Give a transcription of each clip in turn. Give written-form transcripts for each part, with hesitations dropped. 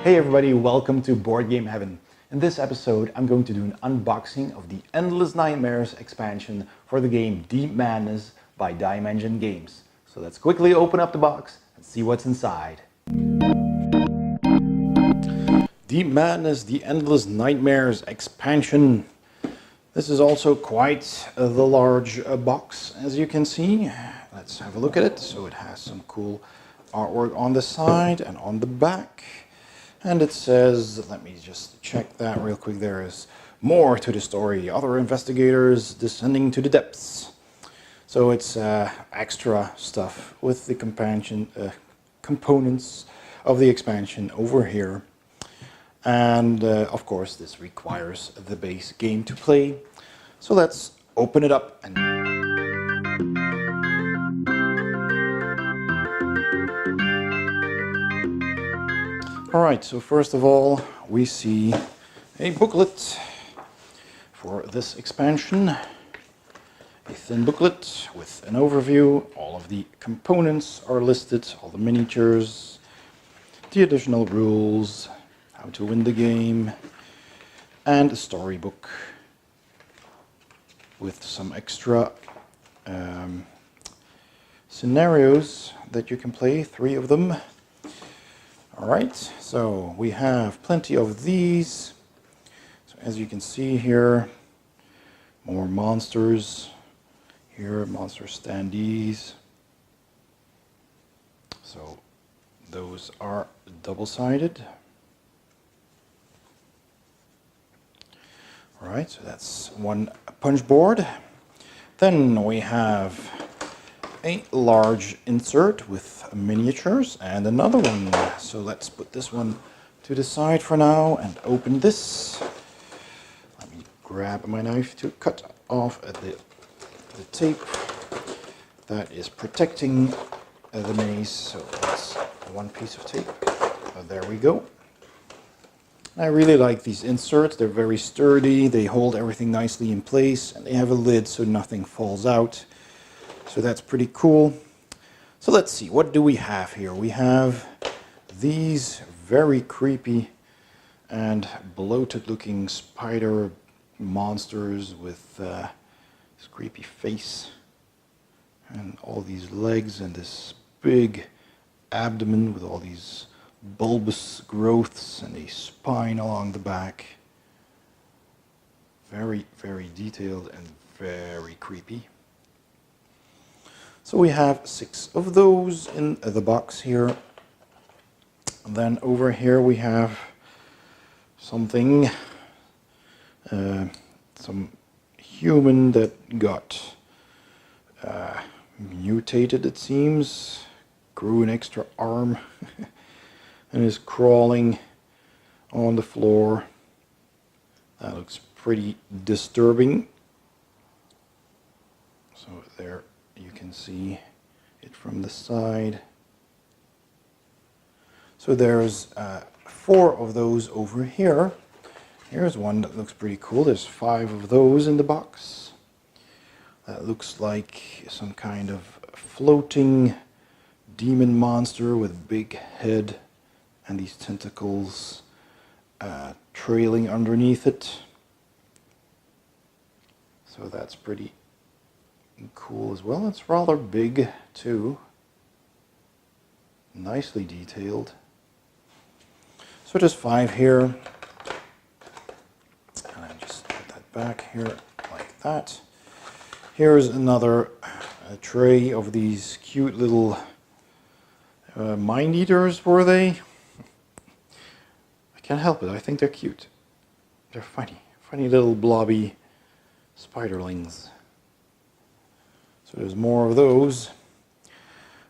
Hey everybody, welcome to Board Game Heaven. In this episode, I'm going to do an unboxing of the Endless Nightmares expansion for the game Deep Madness by Diemension Games. So let's quickly open up the box and see what's inside. Deep Madness, the Endless Nightmares expansion. This is also quite the large box, as you can see. Let's have a look at it. So it has some cool artwork on the side and on the back. And it says, let me just check that real quick, there is more to the story. Other investigators descending to the depths. So it's extra stuff with the components of the expansion over here. And of course this requires the base game to play. So let's open it up and alright, so first of all we see a booklet for this expansion. A thin booklet with an overview. All of the components are listed, all the miniatures, the additional rules, how to win the game, and a storybook with some extra scenarios that you can play, 3 of them. Alright, so we have plenty of these. So as you can see here, more monsters. Here, monster standees. So those are double-sided. Alright, so that's one punch board. Then we have a large insert with miniatures and another one. So let's put this one to the side for now and open this. Let me grab my knife to cut off the tape that is protecting the maze. So that's one piece of tape. There we go. I really like these inserts. They're very sturdy, they hold everything nicely in place, and they have a lid so nothing falls out. So that's pretty cool. So let's see, what do we have here? We have these very creepy and bloated looking spider monsters with this creepy face and all these legs and this big abdomen with all these bulbous growths and a spine along the back. Very, very detailed and very creepy. So we have 6 of those in the box here. And then over here we have something, some human that got mutated, it seems, grew an extra arm and is crawling on the floor. That looks pretty disturbing. So there you can see it from the side. So there's 4 of those over here. Here's one that looks pretty cool. There's 5 of those in the box. That looks like some kind of floating demon monster with big head and these tentacles trailing underneath it. So that's pretty cool as well. It's rather big too. Nicely detailed. So just 5 here. And I just put that back here like that. Here's another tray of these cute little mind eaters, were they? I can't help it, I think they're cute. They're funny. Funny little blobby spiderlings. So there's more of those.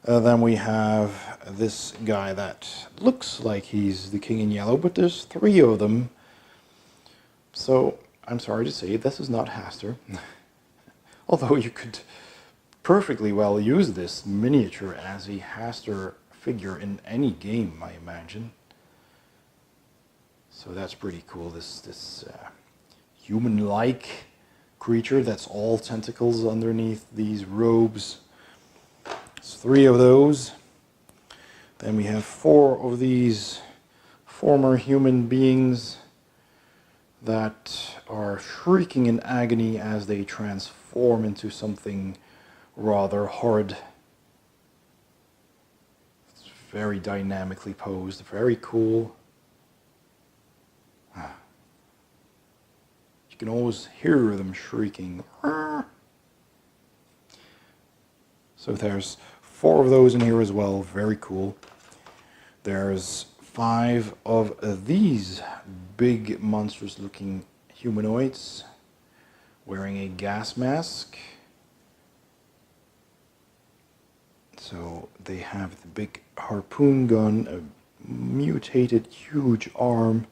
Then we have this guy that looks like he's the king in yellow, but there's 3 of them. So I'm sorry to say, this is not Haster. Although you could perfectly well use this miniature as a Haster figure in any game, I imagine. So that's pretty cool. This human-like creature that's all tentacles underneath these robes. There's 3 of those. Then we have 4 of these former human beings that are shrieking in agony as they transform into something rather horrid. It's very dynamically posed, very cool. You can always hear them shrieking. So there's 4 of those in here as well, very cool. There's 5 of these big monstrous looking humanoids wearing a gas mask. So they have the big harpoon gun, a mutated huge arm,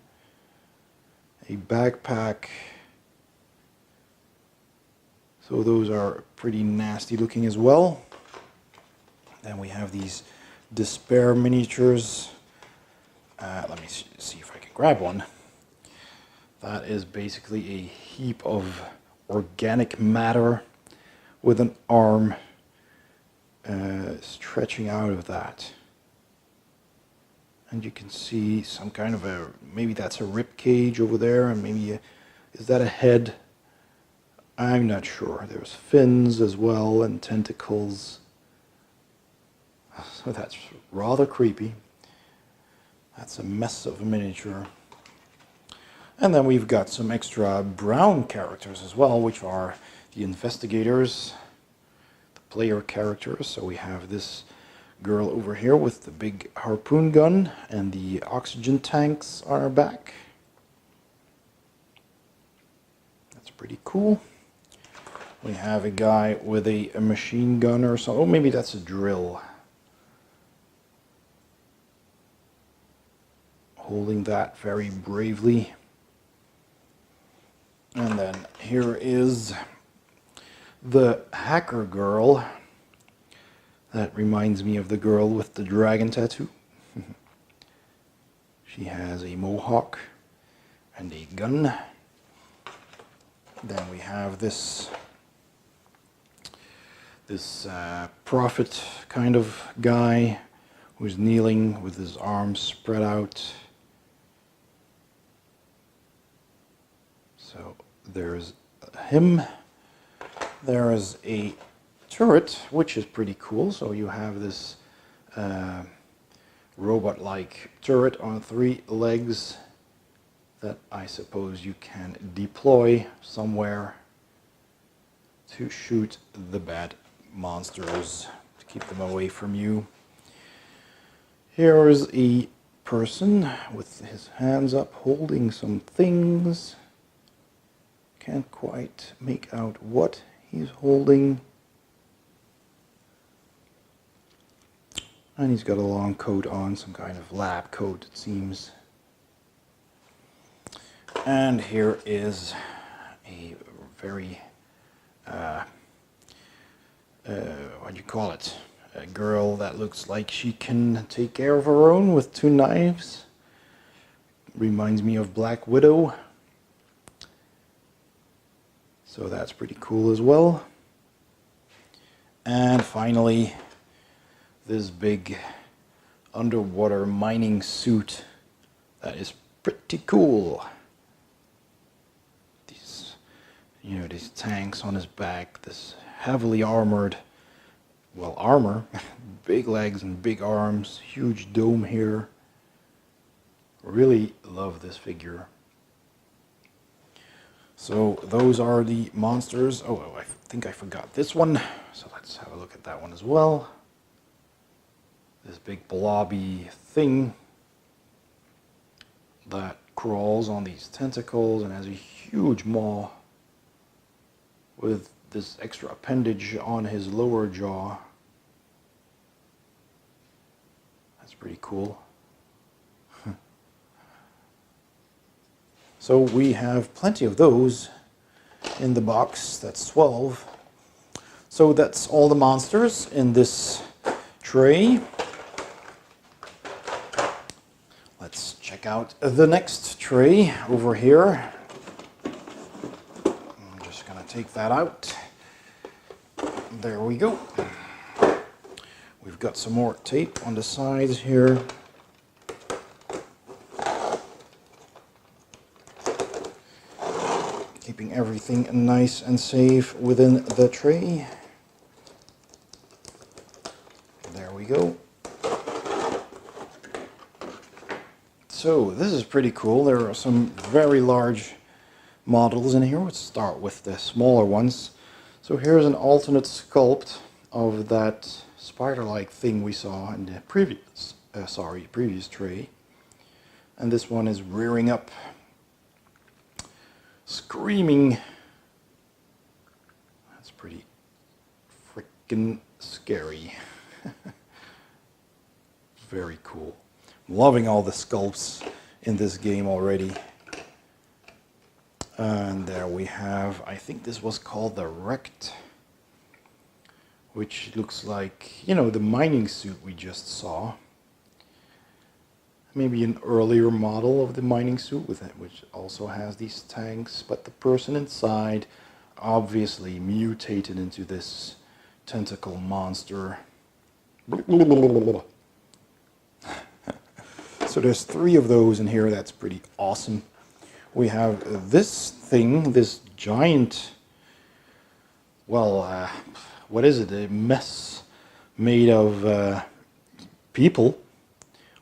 a backpack. So those are pretty nasty looking as well. Then we have these despair miniatures. Let me see if I can grab one. That is basically a heap of organic matter with an arm stretching out of that. And you can see some kind of a, maybe that's a rib cage over there, and maybe is that a head? I'm not sure. There's fins as well and tentacles. So that's rather creepy. That's a mess of a miniature. And then we've got some extra brown characters as well, which are the investigators, the player characters. So we have this girl over here with the big harpoon gun, and the oxygen tanks on her back. That's pretty cool. We have a guy with a machine gun or so. Oh, maybe that's a drill. Holding that very bravely. And then here is the hacker girl. That reminds me of the girl with the dragon tattoo. She has a mohawk and a gun. Then we have this prophet kind of guy who's kneeling with his arms spread out. So there's him. There is a turret, which is pretty cool. So you have this robot-like turret on 3 legs that I suppose you can deploy somewhere to shoot the bad monsters, to keep them away from you. Here is a person with his hands up holding some things. Can't quite make out what he's holding. And he's got a long coat on, some kind of lab coat it seems. And here is a very, what do you call it? A girl that looks like she can take care of her own with 2 knives. Reminds me of Black Widow. So that's pretty cool as well. And finally, this big underwater mining suit that is pretty cool. These, these tanks on his back, this heavily armored, well, armor, big legs and big arms, huge dome here. Really love this figure. So those are the monsters. Oh, I think I forgot this one. So let's have a look at that one as well. This big blobby thing that crawls on these tentacles and has a huge maw with this extra appendage on his lower jaw. That's pretty cool. So we have plenty of those in the box. That's 12. So that's all the monsters in this tray. Let's check out the next tray over here. I'm just going to take that out. There we go. We've got some more tape on the sides here. Keeping everything nice and safe within the tray. There we go. So this is pretty cool. There are some very large models in here. Let's start with the smaller ones. So here's an alternate sculpt of that spider-like thing we saw in the previous tray. And this one is rearing up, screaming. That's pretty freaking scary. Very cool. I'm loving all the sculpts in this game already. And there we have, I think this was called the Rect, which looks like, you know, the mining suit we just saw. Maybe an earlier model of the mining suit with it, which also has these tanks, but the person inside obviously mutated into this tentacle monster. So there's 3 of those in here. That's pretty awesome. We have this thing, this giant, well, what is it? A mess made of people,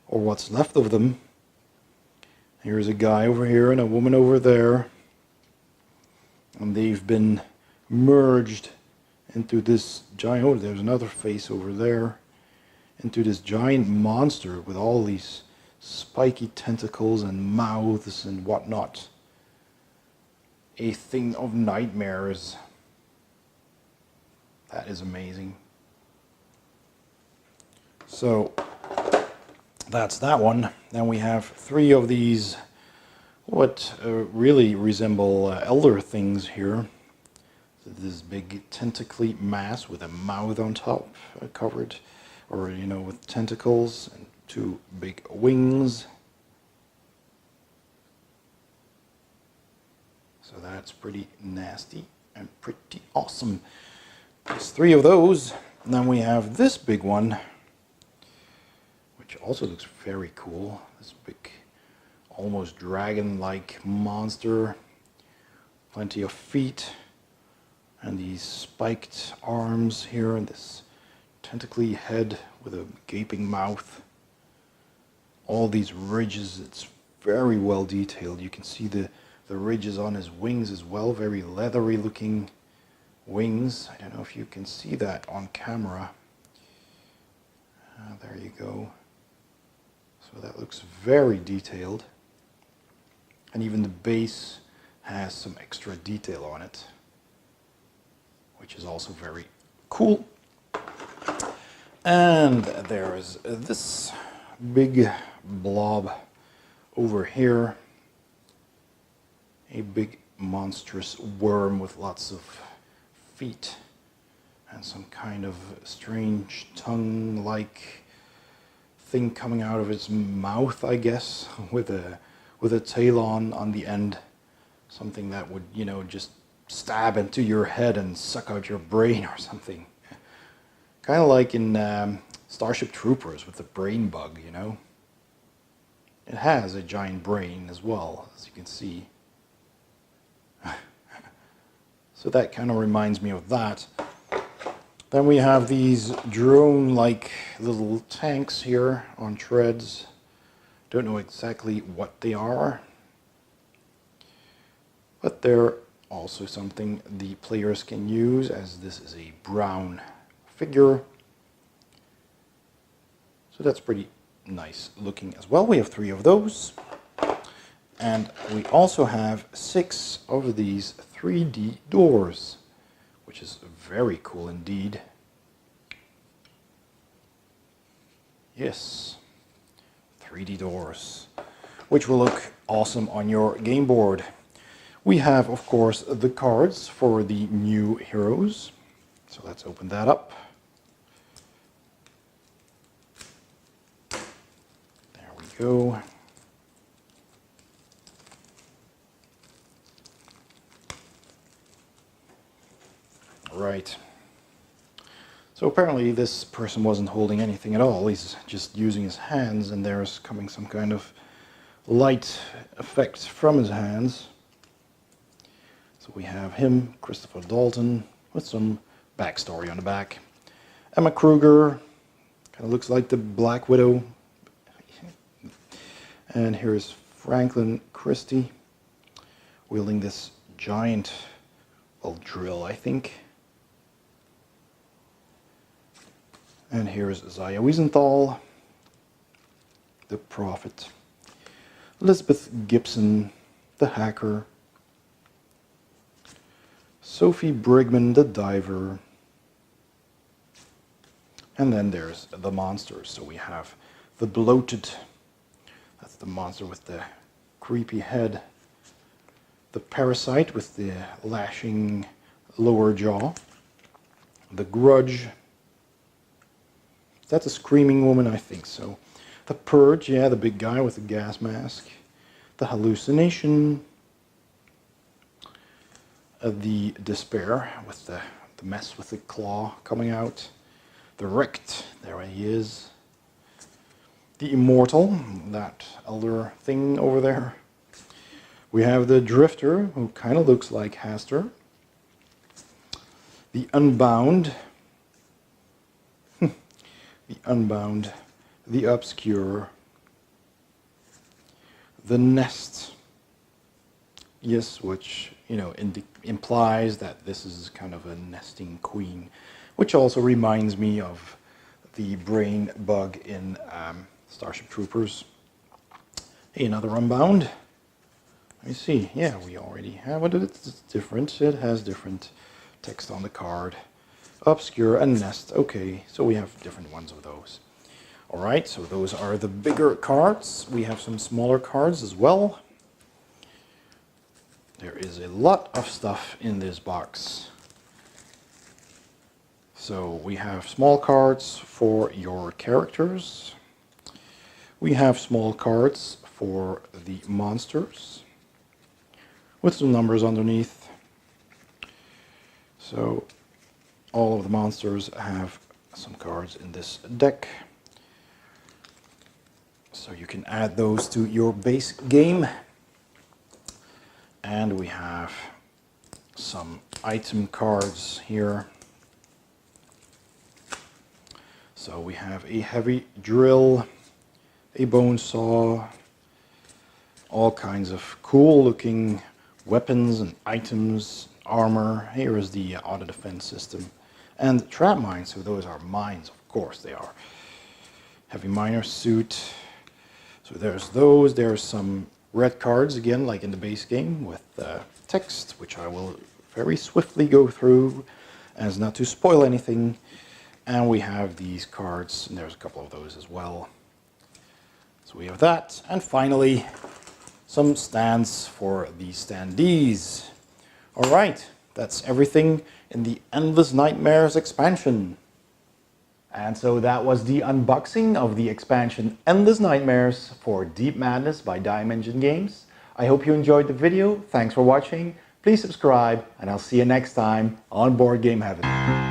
or what's left of them. Here's a guy over here and a woman over there. And they've been merged into this giant, oh, there's another face over there, into this giant monster with all these spiky tentacles and mouths and whatnot. A thing of nightmares. That is amazing. So that's that one. Then we have 3 of these what really resemble elder things here. So this big tentacly mass with a mouth on top, covered, or you know, with tentacles and 2 big wings. So that's pretty nasty and pretty awesome. There's 3 of those. And then we have this big one, which also looks very cool. This big, almost dragon-like monster. Plenty of feet. And these spiked arms here, and this tentacly head with a gaping mouth. All these ridges, it's very well detailed. You can see the ridges on his wings as well, very leathery looking wings. I don't know if you can see that on camera. There you go. So that looks very detailed. And even the base has some extra detail on it, which is also very cool. And there is this big blob over here. A big monstrous worm with lots of feet and some kind of strange tongue-like thing coming out of its mouth, I guess, with a tail on the end. Something that would, you know, just stab into your head and suck out your brain or something. Kind of like in Starship Troopers with the brain bug, you know. It has a giant brain as well, as you can see. So that kind of reminds me of that. Then we have these drone-like little tanks here on treads. Don't know exactly what they are, but they're also something the players can use, as this is a brown figure. So that's pretty nice looking as well. We have 3 of those. And we also have 6 of these 3D doors, which is very cool indeed. Yes, 3D doors, which will look awesome on your game board. We have, of course, the cards for the new heroes. So let's open that up. There we go. Right. So apparently this person wasn't holding anything at all. He's just using his hands, and there's coming some kind of light effect from his hands. So we have him, Christopher Dalton, with some backstory on the back. Emma Kruger, kind of looks like the Black Widow. And here's Franklin Christie wielding this giant, well, drill, I think. And here's Zaya Wiesenthal, the Prophet. Elizabeth Gibson, the Hacker. Sophie Brigman, the Diver. And then there's the monsters. So we have the Bloated. That's the monster with the creepy head. The Parasite with the lashing lower jaw. The Grudge. Is that the Screaming Woman? I think so. The Purge, yeah, the big guy with the gas mask. The Hallucination. The Despair with the mess with the claw coming out. The Wrecked, there he is. The Immortal, that elder thing over there. We have the Drifter, who kind of looks like Haster. The Unbound. The Unbound. The Obscure. The Nest. Yes, which, you know, implies that this is kind of a nesting queen, which also reminds me of the brain bug in Starship Troopers. Hey, another Unbound. Let me see. Yeah, we already have it. It's different. It has different text on the card. Obscure and Nest. Okay, so we have different ones of those. Alright, so those are the bigger cards. We have some smaller cards as well. There is a lot of stuff in this box. So we have small cards for your characters. We have small cards for the monsters with some numbers underneath. So all of the monsters have some cards in this deck. So you can add those to your base game. And we have some item cards here. So we have a heavy drill, a bone saw, all kinds of cool looking weapons and items, armor. Here is the auto defense system. And trap mines, so those are mines, of course they are. Heavy miner suit. So there's those. There's some red cards again, like in the base game, with text, which I will very swiftly go through as not to spoil anything. And we have these cards, and there's a couple of those as well. So we have that, and finally some stands for the standees. All right, that's everything in the Endless Nightmares expansion. And so that was the unboxing of the expansion Endless Nightmares for Deep Madness by Diemension Games. I hope you enjoyed the video. Thanks for watching. Please subscribe, and I'll see you next time on Board Game Heaven.